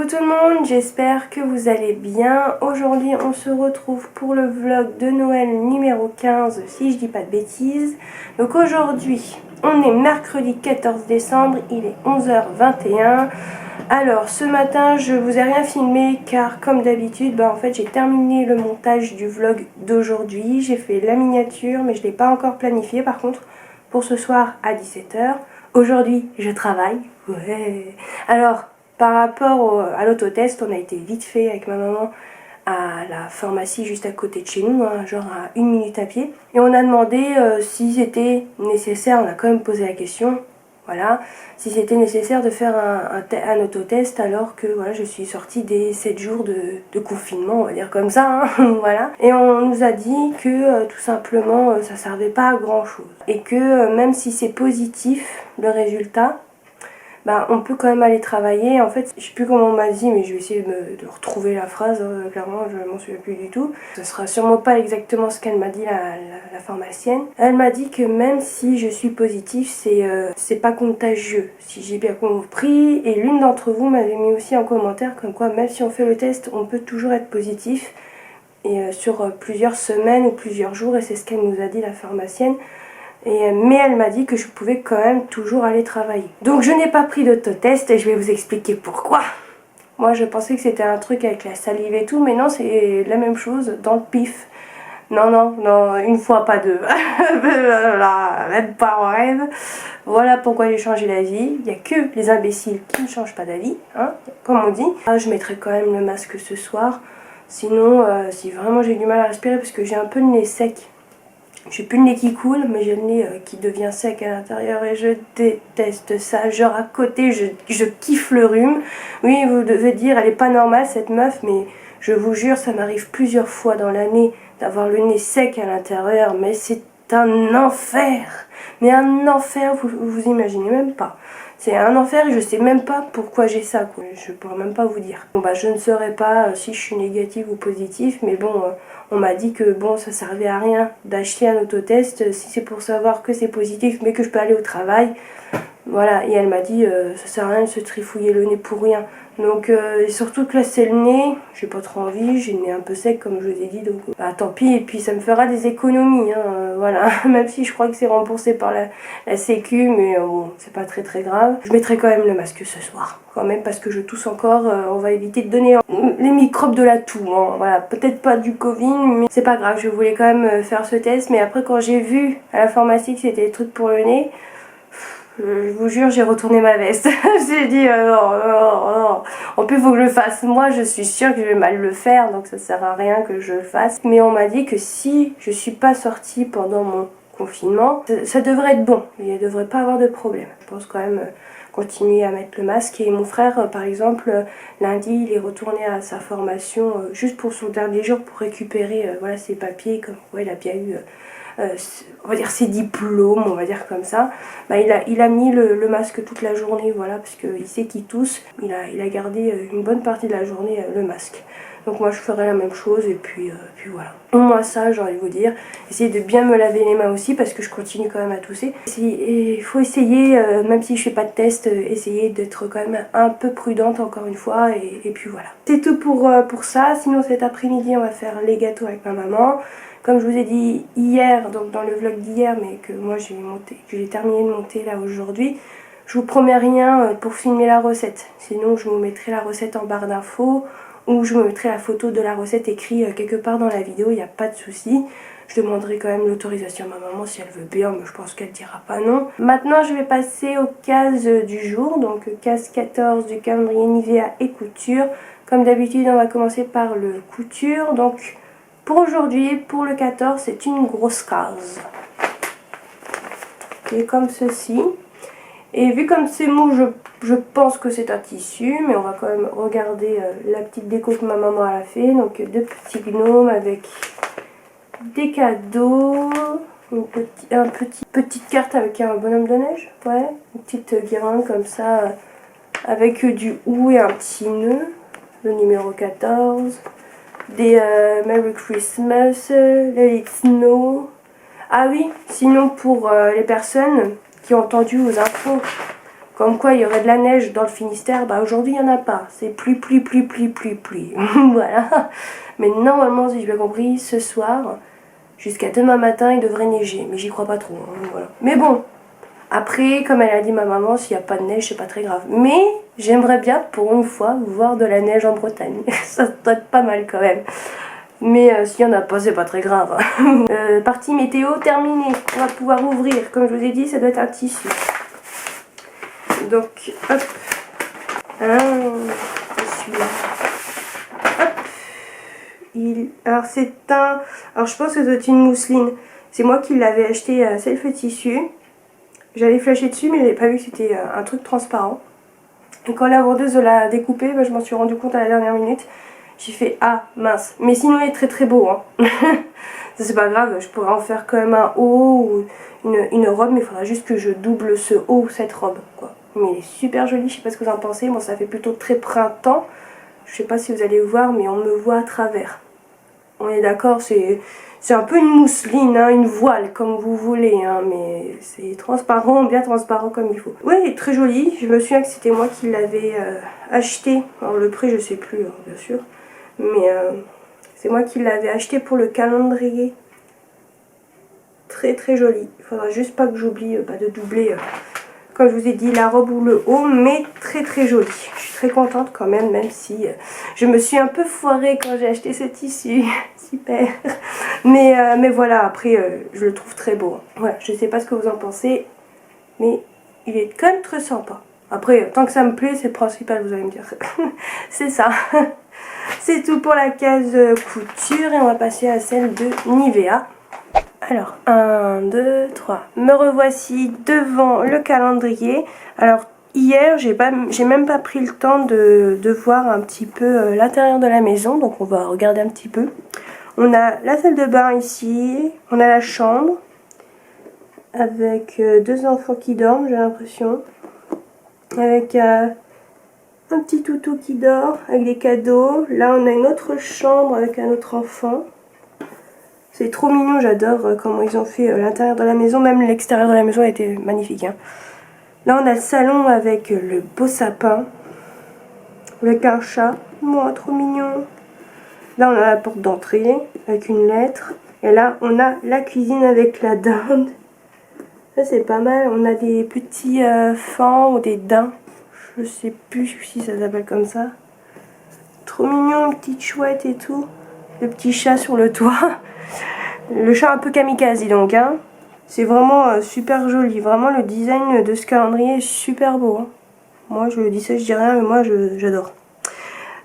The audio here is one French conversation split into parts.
Coucou tout le monde, j'espère que vous allez bien. Aujourd'hui on se retrouve pour le vlog de Noël numéro 15 si je dis pas de bêtises. Donc aujourd'hui on est mercredi 14 décembre, il est 11h21. Alors ce matin je vous ai rien filmé car comme d'habitude en fait j'ai terminé le montage du vlog d'aujourd'hui. J'ai fait la miniature mais je ne l'ai pas encore planifié par contre pour ce soir à 17h. Aujourd'hui je travaille. Ouais. Alors par rapport à l'autotest, on a été vite fait avec ma maman à la pharmacie juste à côté de chez nous, hein, genre à 1 minute à pied. Et on a demandé si c'était nécessaire, on a quand même posé la question, voilà, si c'était nécessaire de faire un autotest alors que voilà, je suis sortie des 7 jours de confinement, on va dire comme ça, hein, voilà. Et on nous a dit que tout simplement ça servait pas à grand chose. Et que même si c'est positif le résultat, on peut quand même aller travailler. En fait, je sais plus comment on m'a dit, mais je vais essayer de retrouver la phrase, clairement, je m'en souviens plus du tout. Ce sera sûrement pas exactement ce qu'elle m'a dit, la pharmacienne. Elle m'a dit que même si je suis positive, c'est pas contagieux, si j'ai bien compris. Et l'une d'entre vous m'avait mis aussi en commentaire comme quoi, même si on fait le test, on peut toujours être positif. Et sur plusieurs semaines ou plusieurs jours, et c'est ce qu'elle nous a dit, la pharmacienne. Mais elle m'a dit que je pouvais quand même toujours aller travailler. Donc je n'ai pas pris d'autotest et je vais vous expliquer pourquoi. Moi je pensais que c'était un truc avec la salive et tout, mais non, c'est la même chose dans le pif. Non, une fois pas deux. Même pas en rêve. Voilà pourquoi j'ai changé d'avis. Il n'y a que les imbéciles qui ne changent pas d'avis, hein, comme on dit. Je mettrai quand même le masque ce soir. Sinon, si vraiment j'ai du mal à respirer parce que j'ai un peu le nez sec. J'ai plus le nez qui coule, mais j'ai le nez qui devient sec à l'intérieur et je déteste ça. Genre à côté, je kiffe le rhume. Oui, vous devez dire, elle est pas normale cette meuf, mais je vous jure, ça m'arrive plusieurs fois dans l'année d'avoir le nez sec à l'intérieur. Mais c'est un enfer. Mais un enfer, vous imaginez même pas. C'est un enfer et je sais même pas pourquoi j'ai ça, quoi. Je pourrais même pas vous dire. Bon je ne saurais pas si je suis négative ou positive, mais bon, on m'a dit que bon, ça servait à rien d'acheter un autotest si c'est pour savoir que c'est positif mais que je peux aller au travail. Voilà, et elle m'a dit ça sert à rien de se trifouiller le nez pour rien. Donc et surtout que là c'est le nez, j'ai pas trop envie, j'ai le nez un peu sec comme je vous ai dit, donc tant pis, et puis ça me fera des économies, hein, voilà, même si je crois que c'est remboursé par la sécu, mais bon, c'est pas très grave. Je mettrai quand même le masque ce soir, quand même, parce que je tousse encore, on va éviter de donner les microbes de la toux, hein, voilà, peut-être pas du Covid, mais c'est pas grave, je voulais quand même faire ce test, mais après quand j'ai vu à la pharmacie que c'était des trucs pour le nez, je vous jure, j'ai retourné ma veste. J'ai dit non. En plus, il faut que je le fasse. Moi, je suis sûre que je vais mal le faire, donc ça sert à rien que je le fasse. Mais on m'a dit que si je suis pas sortie pendant mon confinement, ça devrait être bon. Il ne devrait pas avoir de problème. Je pense quand même continuer à mettre le masque. Et mon frère, par exemple, lundi, il est retourné à sa formation juste pour son dernier jour pour récupérer voilà, ses papiers, comme quoi il a bien eu... on va dire ses diplômes, on va dire comme ça. Il a mis le masque toute la journée, voilà, parce qu'il sait qu'il tousse. Il a gardé une bonne partie de la journée le masque. Donc moi je ferai la même chose et puis voilà. Au moins ça, j'ai envie de vous dire. Essayez de bien me laver les mains aussi parce que je continue quand même à tousser. Il faut essayer, même si je fais pas de test, essayer d'être quand même un peu prudente encore une fois et puis voilà. C'est tout pour ça. Sinon cet après-midi on va faire les gâteaux avec ma maman. Comme je vous ai dit hier, donc dans le vlog d'hier, mais que moi j'ai terminé de monter là aujourd'hui, je vous promets rien pour filmer la recette. Sinon je vous mettrai la recette en barre d'infos ou je vous mettrai la photo de la recette écrite quelque part dans la vidéo, il n'y a pas de souci. Je demanderai quand même l'autorisation à ma maman si elle veut bien, mais je pense qu'elle dira pas non. Maintenant je vais passer aux cases du jour, donc case 14 du calendrier Nivea et couture. Comme d'habitude on va commencer par le couture, donc... Pour aujourd'hui, pour le 14, c'est une grosse case. Qui est comme ceci. Et vu comme c'est mou, je pense que c'est un tissu. Mais on va quand même regarder la petite déco que ma maman a fait. Donc deux petits gnomes avec des cadeaux. Petite carte avec un bonhomme de neige. Ouais, une petite guirlande comme ça. Avec du hou et un petit nœud. Le numéro 14. Des Merry Christmas, Let It Snow. Ah oui, sinon pour les personnes qui ont entendu aux infos Comme quoi il y aurait de la neige dans le Finistère, bah aujourd'hui il n'y en a pas. C'est pluie. Voilà. Mais normalement, si j'ai bien compris, ce soir, jusqu'à demain matin, il devrait neiger. Mais j'y crois pas trop. Hein, voilà. Mais bon, après, comme elle a dit ma maman, s'il n'y a pas de neige, c'est pas très grave. Mais j'aimerais bien, pour une fois, voir de la neige en Bretagne. Ça doit être pas mal quand même. Mais s'il n'y en a pas, c'est pas très grave. Partie météo terminée. On va pouvoir ouvrir. Comme je vous ai dit, ça doit être un tissu. Donc, hop. Celui-là. Hop. Alors, c'est un... Alors, je pense que ça doit être une mousseline. C'est moi qui l'avais acheté à Self Tissu. J'avais flashé dessus, mais j'avais pas vu que c'était un truc transparent. Et quand la vendeuse l'a découpé, bah, je m'en suis rendu compte à la dernière minute. J'ai fait ah mince. Mais sinon, il est très très beau. Hein. Ça, c'est pas grave, je pourrais en faire quand même un haut ou une robe, mais il faudra juste que je double ce haut ou cette robe, quoi. Mais il est super joli, je sais pas ce que vous en pensez. Bon, ça fait plutôt très printemps. Je sais pas si vous allez voir, mais on me voit à travers. On est d'accord, c'est un peu une mousseline, hein, une voile, comme vous voulez, hein, mais c'est transparent, bien transparent comme il faut. Oui, il est très joli. Je me souviens que c'était moi qui l'avais acheté. Alors le prix, je sais plus, hein, bien sûr. Mais c'est moi qui l'avais acheté pour le calendrier. Très très joli. Il faudra juste pas que j'oublie de doubler, comme je vous ai dit, la robe ou le haut, mais très très joli. Je suis très contente quand même, même si je me suis un peu foirée quand j'ai acheté ce tissu. Super. Mais voilà, après je le trouve très beau. Voilà, je sais pas ce que vous en pensez, mais il est quand même très sympa. Après, tant que ça me plaît, c'est le principal, vous allez me dire. C'est ça. C'est tout pour la case couture et on va passer à celle de Nivea. Alors, 1, 2, 3. Me revoici devant le calendrier. Alors, hier, j'ai même pas pris le temps de voir un petit peu l'intérieur de la maison. Donc, on va regarder un petit peu. On a la salle de bain ici. On a la chambre. Avec 2 enfants qui dorment, j'ai l'impression. Avec un petit toutou qui dort, avec des cadeaux. Là, on a une autre chambre avec un autre enfant. C'est trop mignon, j'adore comment ils ont fait l'intérieur de la maison. Même l'extérieur de la maison a été magnifique. Hein. Là, on a le salon avec le beau sapin. Avec un chat. Moi, trop mignon. Là, on a la porte d'entrée avec une lettre. Et là, on a la cuisine avec la dinde. Ça, c'est pas mal. On a des petits fans ou des daims. Je sais plus si ça s'appelle comme ça. Trop mignon, une petite chouette et tout. Le petit chat sur le toit. Le chat un peu kamikaze donc. Hein. C'est vraiment super joli. Vraiment, le design de ce calendrier est super beau. Hein. Moi, je dis ça, je dis rien, mais moi, j'adore.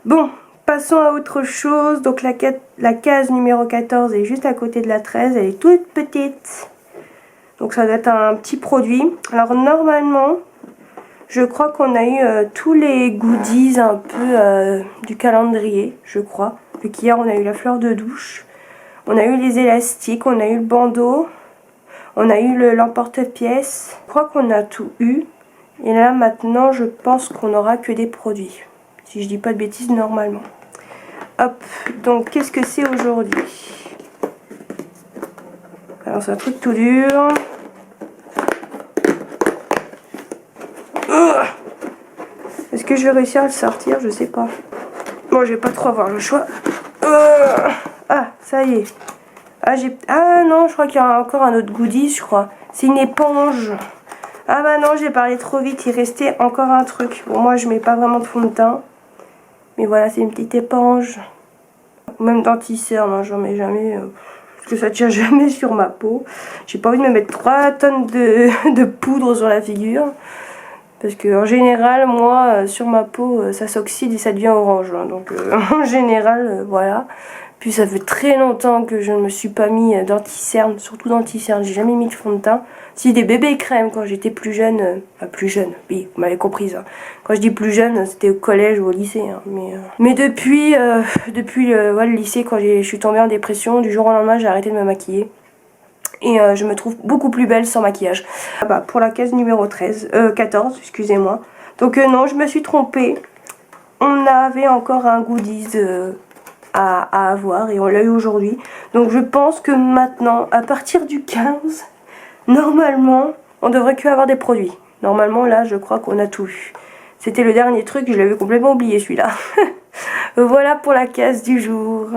Bon, passons à autre chose. Donc, la case numéro 14 est juste à côté de la 13. Elle est toute petite. Donc, ça doit être un petit produit. Alors, normalement, je crois qu'on a eu tous les goodies un peu du calendrier, je crois. Vu qu'hier, on a eu la fleur de douche. On a eu les élastiques, on a eu le bandeau, on a eu l'emporte-pièce. Je crois qu'on a tout eu. Et là, maintenant, je pense qu'on n'aura que des produits. Si je dis pas de bêtises, normalement. Hop, donc qu'est-ce que c'est aujourd'hui? Alors, c'est un truc tout dur. Est-ce que je vais réussir à le sortir? Je sais pas. Bon, je vais pas trop avoir le choix. Ah, ça y est. Ah non, je crois qu'il y a encore un autre goodies, je crois. C'est une éponge. Ah bah non, j'ai parlé trop vite. Il restait encore un truc. Bon, moi, je mets pas vraiment de fond de teint. Mais voilà, c'est une petite éponge. Même denti-cerne, hein, j'en mets jamais. Parce que ça tient jamais sur ma peau. J'ai pas envie de me mettre 3 tonnes de poudre sur la figure. Parce que en général, moi, sur ma peau, ça s'oxyde et ça devient orange. Hein, donc en général, voilà. Puis ça fait très longtemps que je ne me suis pas mis d'anti-cerne, surtout d'anti-cerne. J'ai jamais mis de fond de teint. Si, des bébés crèmes quand j'étais plus jeune. Plus jeune, oui, vous m'avez comprise. Hein. Quand je dis plus jeune, c'était au collège ou au lycée. Hein, mais depuis le lycée, quand je suis tombée en dépression, du jour au lendemain, j'ai arrêté de me maquiller. Et je me trouve beaucoup plus belle sans maquillage. Ah bah, pour la case numéro 14, excusez-moi. Donc non, je me suis trompée. On avait encore un goodies à avoir et on l'a eu aujourd'hui. Donc je pense que maintenant, à partir du 15, normalement, on devrait que avoir des produits. Normalement, là, je crois qu'on a tout vu. C'était le dernier truc, je l'avais complètement oublié celui-là. Voilà pour la case du jour.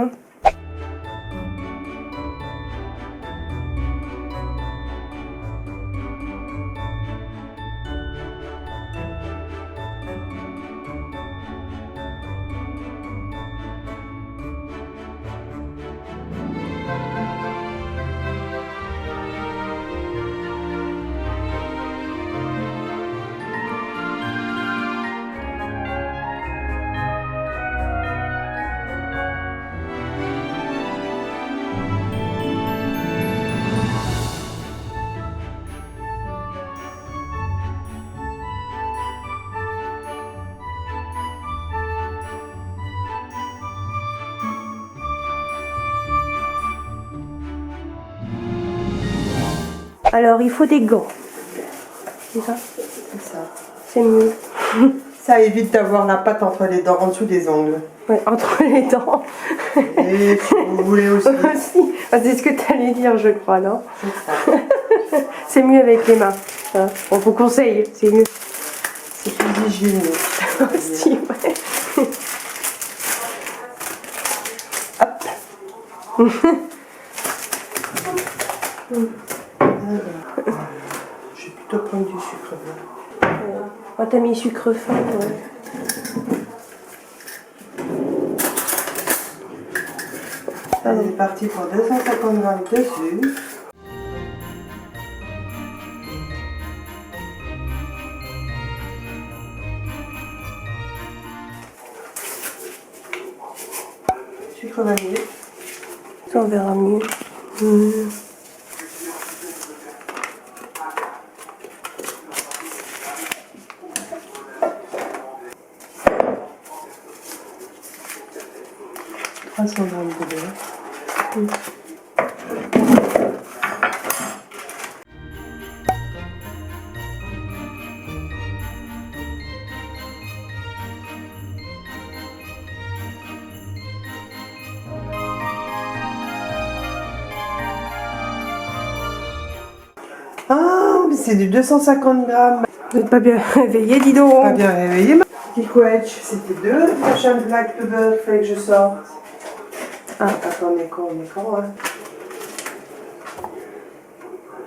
Alors, il faut des gants. C'est ça? C'est ça. C'est mieux. Ça évite d'avoir la pâte entre les dents, en dessous des ongles. Ouais, entre les dents. Et si vous voulez aussi. Aussi. Ah, c'est ce que tu allais dire, je crois, non? C'est ça. C'est mieux avec les mains. Hein, on vous conseille, c'est mieux. C'est plus hygiénique. Aussi, ouais. Hop. Alors, je vais plutôt prendre du sucre blanc. Oh, t'as mis sucre fin, ouais. Allez, c'est parti pour 250 grammes de sucre. Sucre vanillé. Ça, on verra mieux. Mmh. Grammes de beurre. Mmh. Ah, mais c'est du 250 grammes. Vous n'êtes pas bien réveillé, dis donc. Pas bien réveillé. Petit wedge, c'était 2 prochaines plaques de beurre qu'il fallait que je sorte. Ah, attends, on est con, hein.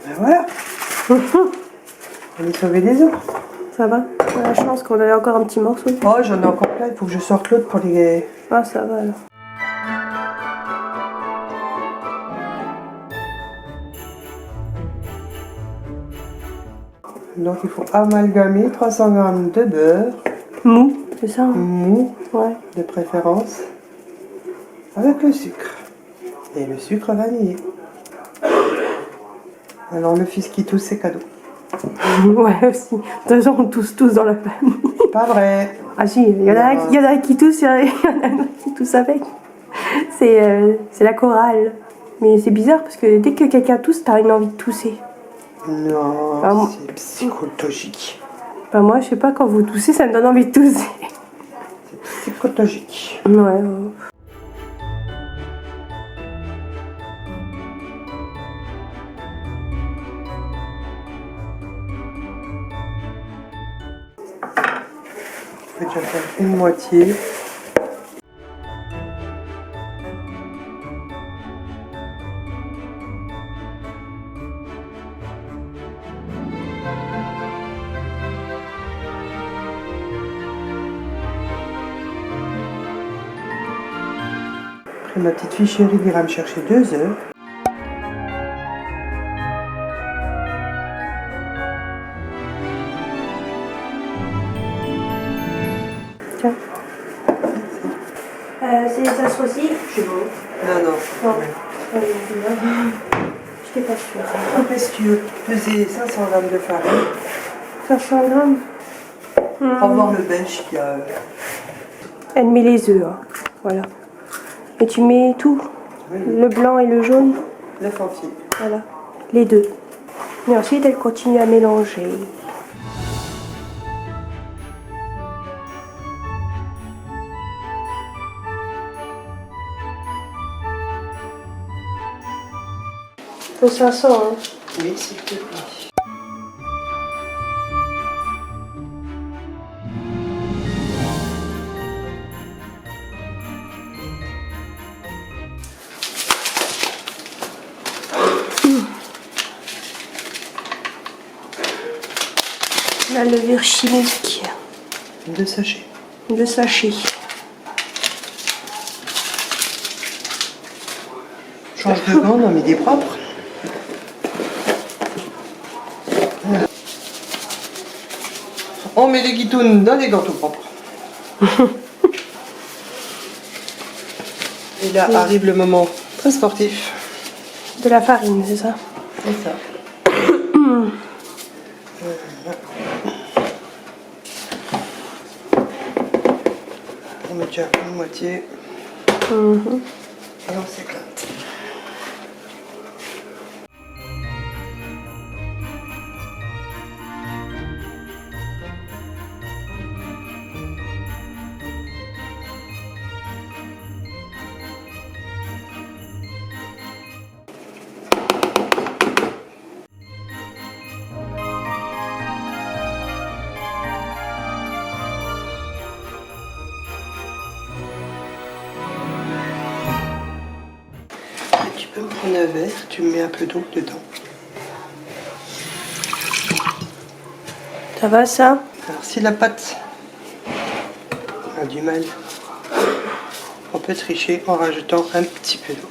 Ben voilà. On est sauvé des autres. Ça va? On a la chance qu'on avait encore un petit morceau. Oh, j'en ai encore plein, il faut que je sorte l'autre pour les... Ah, ça va alors. Donc il faut amalgamer 300 grammes de beurre. Mou, c'est ça? Mou, Ouais. de préférence. Avec le sucre. Et le sucre vanillé. Alors le fils qui tousse, c'est cadeau. Ouais, aussi. De toute façon, on tousse tous dans la famille. Pas vrai. Ah si, il y en a qui toussent, il y en a qui toussent avec. C'est la chorale. Mais c'est bizarre parce que dès que quelqu'un tousse, t'as une envie de tousser. Non, Ah, moi- c'est psychologique. Enfin, moi, je sais pas, quand vous toussez, ça me donne envie de tousser. C'est psychologique. Ouais. Je vais déjà faire une moitié. Après, ma petite fille chérie ira me chercher 2 heures. Tiens. Ça se aussi? C'est bon. Non. Non. Je t'ai pas sûre. Après, si tu veux peser 500 grammes de farine, 500 grammes. pour voir le belge qui a... Elle met les œufs, hein. Voilà. Et tu mets tout, Oui, le blanc et le jaune, 9 entiers. voilà, les deux. Et ensuite, elle continue à mélanger. Faut 500, hein. Oui, s'il te plaît. La levure chimique. 2 sachets. 2 sachets. Change de gants, on met des propres. Voilà. On met les guitounes dans des gants tout propres. Et là arrive le moment très sportif. De la farine, c'est ça? C'est ça. On met déjà une moitié. Et on s'éclate. Tu peux me prendre un verre, tu me mets un peu d'eau dedans. Ça va ça? Alors si la pâte a du mal, on peut tricher en rajoutant un petit peu d'eau.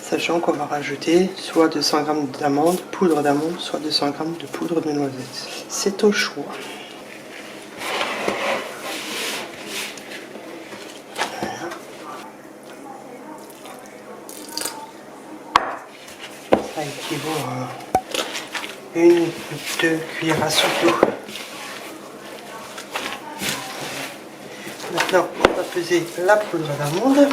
Sachant qu'on va rajouter soit 200 g d'amandes, poudre d'amande, soit 200 g de poudre de noisette. C'est au choix. Voilà. Ça équivaut à 1 ou 2 cuillères à soupe d'eau. Maintenant, on va peser la poudre d'amande.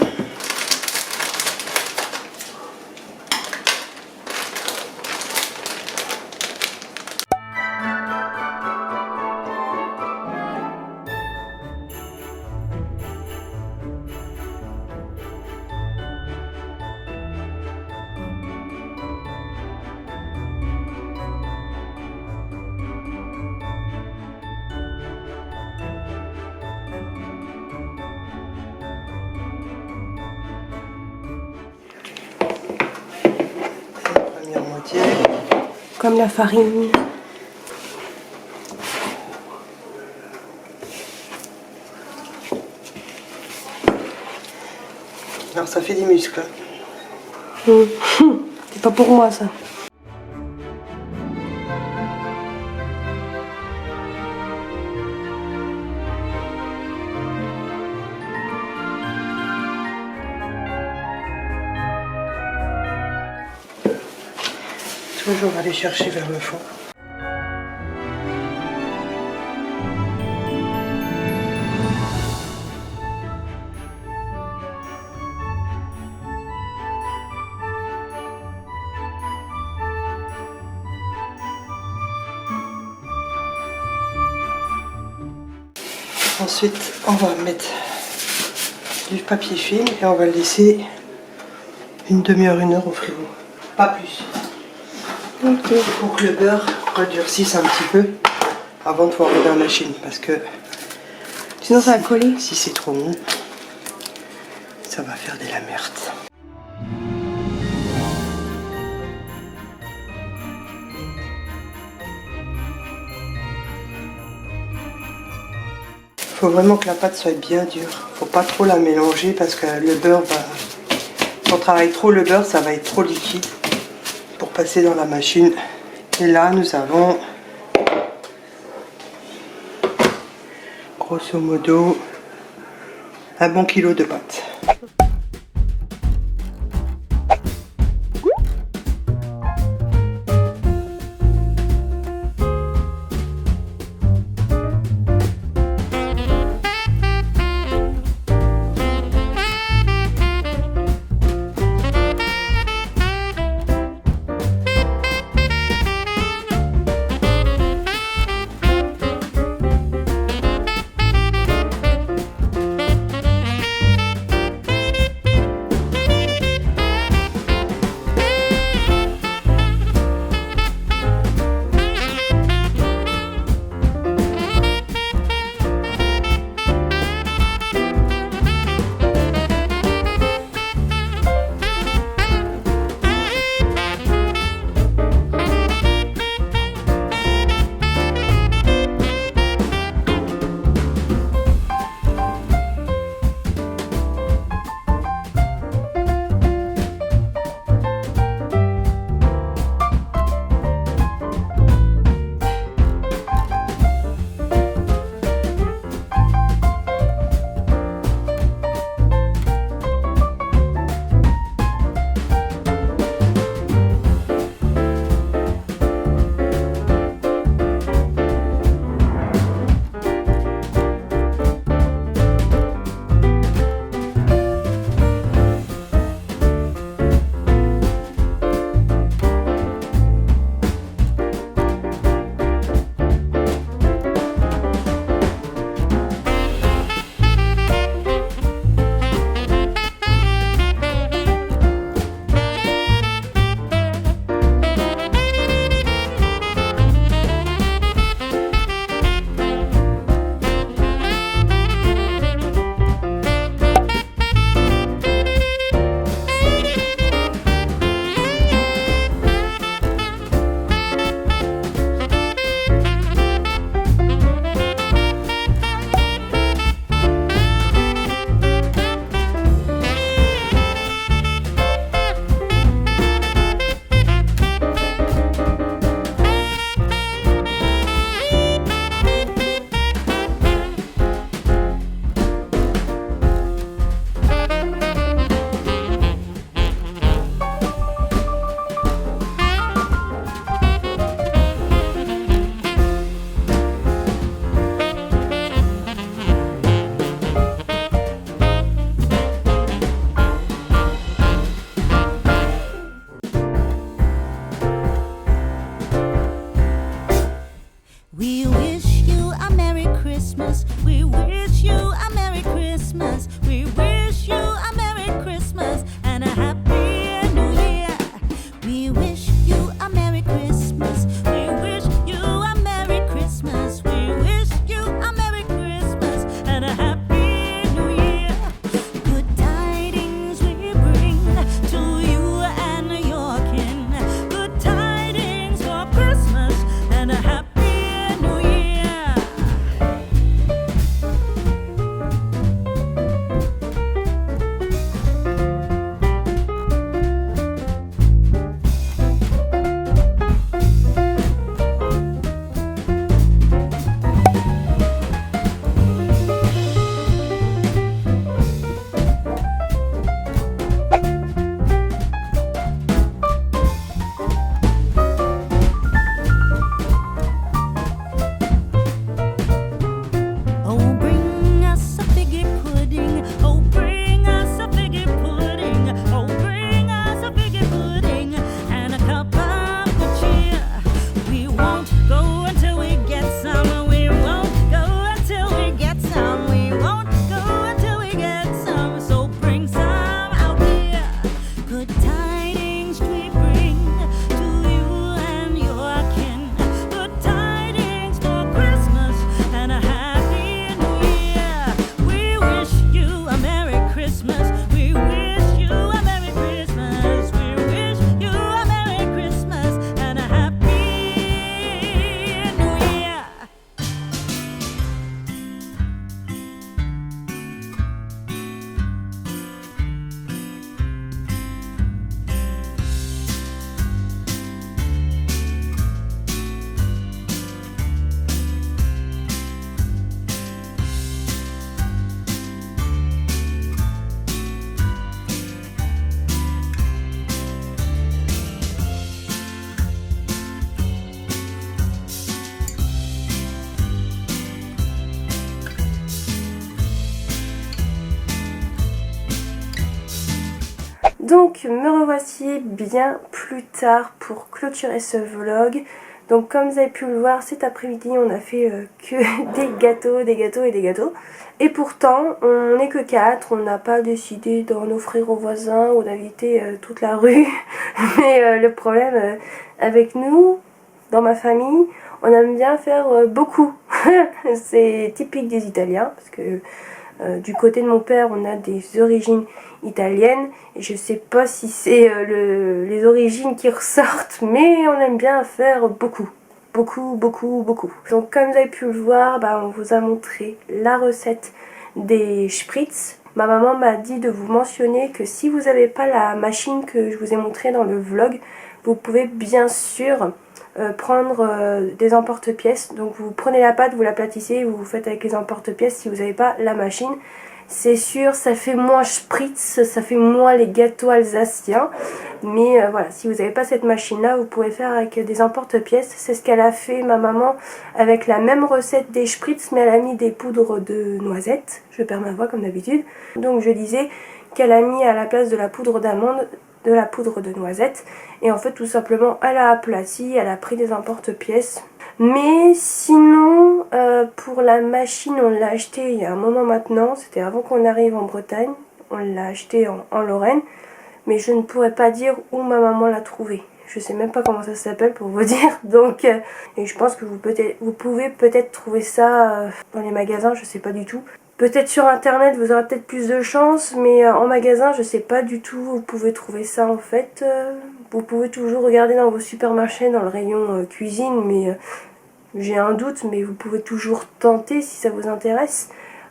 Première moitié. Comme la farine. Alors ça fait des muscles. C'est pas pour moi ça. Toujours aller chercher vers le fond. Ensuite, on va mettre du papier film et on va le laisser une demi-heure, 1 heure au frigo. Pas plus. Ok. Pour que le beurre redurcisse un petit peu avant de pouvoir mettre dans la machine. Parce que Sinon ça va coller. si c'est trop mou, ça va faire de la merde. Faut vraiment que la pâte soit bien dure. Faut pas trop la mélanger parce que le beurre va... Si on travaille trop le beurre, ça va être trop liquide pour passer dans la machine. Et là, nous avons grosso modo un bon kilo de pâte. Donc me revoici bien plus tard pour clôturer ce vlog. Donc comme vous avez pu le voir, cet après-midi on a fait que des gâteaux et des gâteaux. Et pourtant on n'est que 4, on n'a pas décidé d'en offrir aux voisins ou d'inviter toute la rue. Mais le problème avec nous, dans ma famille, on aime bien faire beaucoup. C'est typique des Italiens parce que du côté de mon père on a des origines italiennes et je sais pas si c'est les origines qui ressortent, mais on aime bien faire beaucoup. Donc comme vous avez pu le voir, on vous a montré la recette des spritz. Ma maman m'a dit de vous mentionner que si vous n'avez pas la machine que je vous ai montrée dans le vlog, vous pouvez bien sûr prendre des emporte-pièces. Donc vous prenez la pâte, vous l'aplatissez, vous faites avec les emporte-pièces si vous n'avez pas la machine. C'est sûr, ça fait moins spritz, ça fait moins les gâteaux alsaciens. Mais voilà, si vous n'avez pas cette machine-là, vous pouvez faire avec des emporte-pièces. C'est ce qu'elle a fait, ma maman, avec la même recette des spritz, mais elle a mis des poudres de noisettes. Je perds ma voix comme d'habitude. Donc je disais qu'elle a mis à la place de la poudre d'amande, de la poudre de noisettes. Et en fait, tout simplement, elle a aplati, elle a pris des emporte-pièces. Mais sinon, pour la machine, on l'a acheté il y a un moment maintenant. C'était avant qu'on arrive en Bretagne. On l'a acheté en Lorraine. Mais je ne pourrais pas dire où ma maman l'a trouvé. Je sais même pas comment ça s'appelle pour vous dire. Donc, et je pense que vous pouvez peut-être trouver ça dans les magasins, je sais pas du tout. Peut-être sur internet vous aurez peut-être plus de chance, mais en magasin je sais pas du tout où vous pouvez trouver ça en fait. Vous pouvez toujours regarder dans vos supermarchés, dans le rayon cuisine, mais j'ai un doute, mais vous pouvez toujours tenter si ça vous intéresse.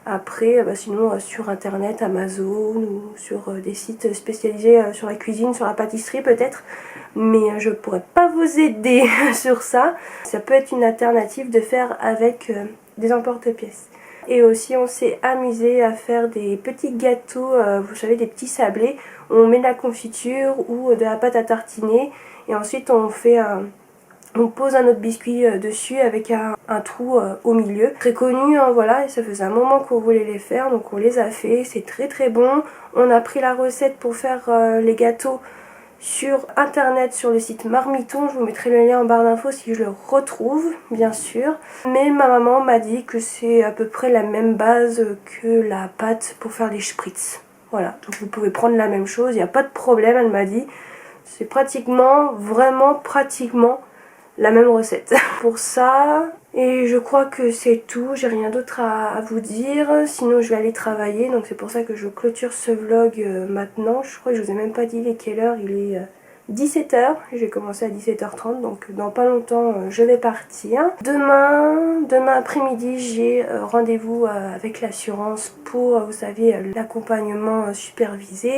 Après, sinon sur internet, Amazon ou sur des sites spécialisés sur la cuisine, sur la pâtisserie peut-être. Mais je pourrais pas vous aider sur ça. Ça peut être une alternative de faire avec des emporte-pièces. Et aussi on s'est amusé à faire des petits gâteaux, vous savez, des petits sablés. On met de la confiture ou de la pâte à tartiner et ensuite on pose un autre biscuit dessus avec un trou au milieu. Très connu, hein, voilà, et ça faisait un moment qu'on voulait les faire, donc on les a fait, c'est très très bon. On a pris la recette pour faire les gâteaux sur internet, sur le site Marmiton. Je vous mettrai le lien en barre d'infos si je le retrouve, bien sûr. Mais ma maman m'a dit que c'est à peu près la même base que la pâte pour faire les spritz. Voilà, donc vous pouvez prendre la même chose, il n'y a pas de problème, elle m'a dit. C'est pratiquement, vraiment pratiquement la même recette pour ça. Et je crois que c'est tout, j'ai rien d'autre à vous dire, sinon je vais aller travailler, donc c'est pour ça que je clôture ce vlog maintenant. Je crois que je vous ai même pas dit il est quelle heure, il est 17 h, j'ai commencé à 17 h 30, donc dans pas longtemps je vais partir. Demain après-midi j'ai rendez-vous avec l'assurance pour, vous savez, l'accompagnement supervisé.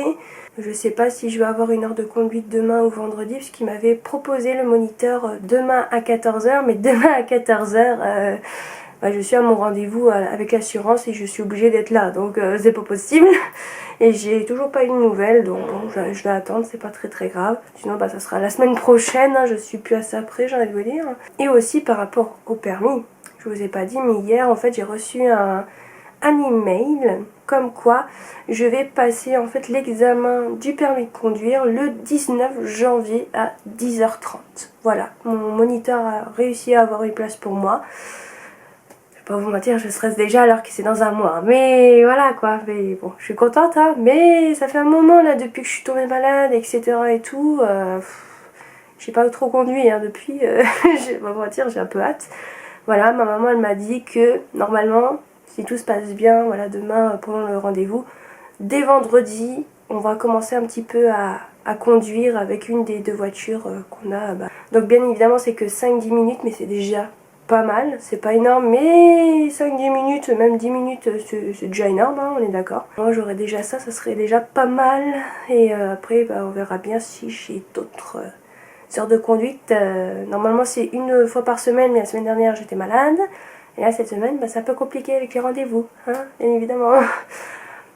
Je sais pas si je vais avoir une heure de conduite demain ou vendredi, puisqu'il m'avait proposé le moniteur demain à 14 h, mais demain à 14 h, je suis à mon rendez-vous avec l'assurance et je suis obligée d'être là, donc c'est pas possible. Et j'ai toujours pas eu de nouvelles, donc bon, je vais attendre, c'est pas très grave. Sinon ça sera la semaine prochaine, hein, je suis plus à ça près, j'ai envie de vous dire. Et aussi par rapport au permis, je vous ai pas dit, mais hier en fait j'ai reçu un email comme quoi je vais passer en fait l'examen du permis de conduire le 19 janvier à 10 h 30. Voilà, mon moniteur a réussi à avoir une place pour moi. Je vais pas vous mentir, je stresse déjà alors que c'est dans un mois. Mais voilà quoi, mais bon, je suis contente, hein. Mais ça fait un moment là depuis que je suis tombée malade, etc. et tout. J'ai pas trop conduit hein, depuis. Je vais pas vous mentir, j'ai un peu hâte. Voilà, ma maman elle m'a dit que normalement, si tout se passe bien, voilà, demain pendant le rendez-vous, dès vendredi, on va commencer un petit peu à conduire avec une des deux voitures qu'on a. Donc bien évidemment c'est que 5-10 minutes, mais c'est déjà pas mal, c'est pas énorme, mais 5-10 minutes, même 10 minutes, c'est déjà énorme, hein, on est d'accord. Moi j'aurais déjà ça serait déjà pas mal, et après on verra bien si j'ai d'autres heures de conduite. Normalement c'est une fois par semaine, mais la semaine dernière j'étais malade. Et là cette semaine c'est un peu compliqué avec les rendez-vous, hein, bien évidemment.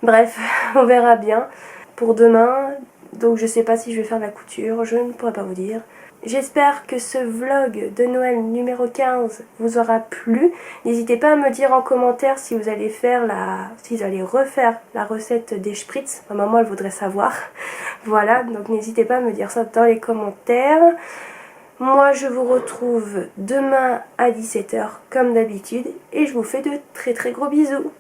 Bref, on verra bien pour demain. Donc je sais pas si je vais faire de la couture, je ne pourrais pas vous dire. J'espère que ce vlog de Noël numéro 15 vous aura plu. N'hésitez pas à me dire en commentaire si vous allez refaire la recette des spritz. Ma maman elle voudrait savoir. Voilà, donc n'hésitez pas à me dire ça dans les commentaires. Moi je vous retrouve demain à 17 h comme d'habitude et je vous fais de très très gros bisous.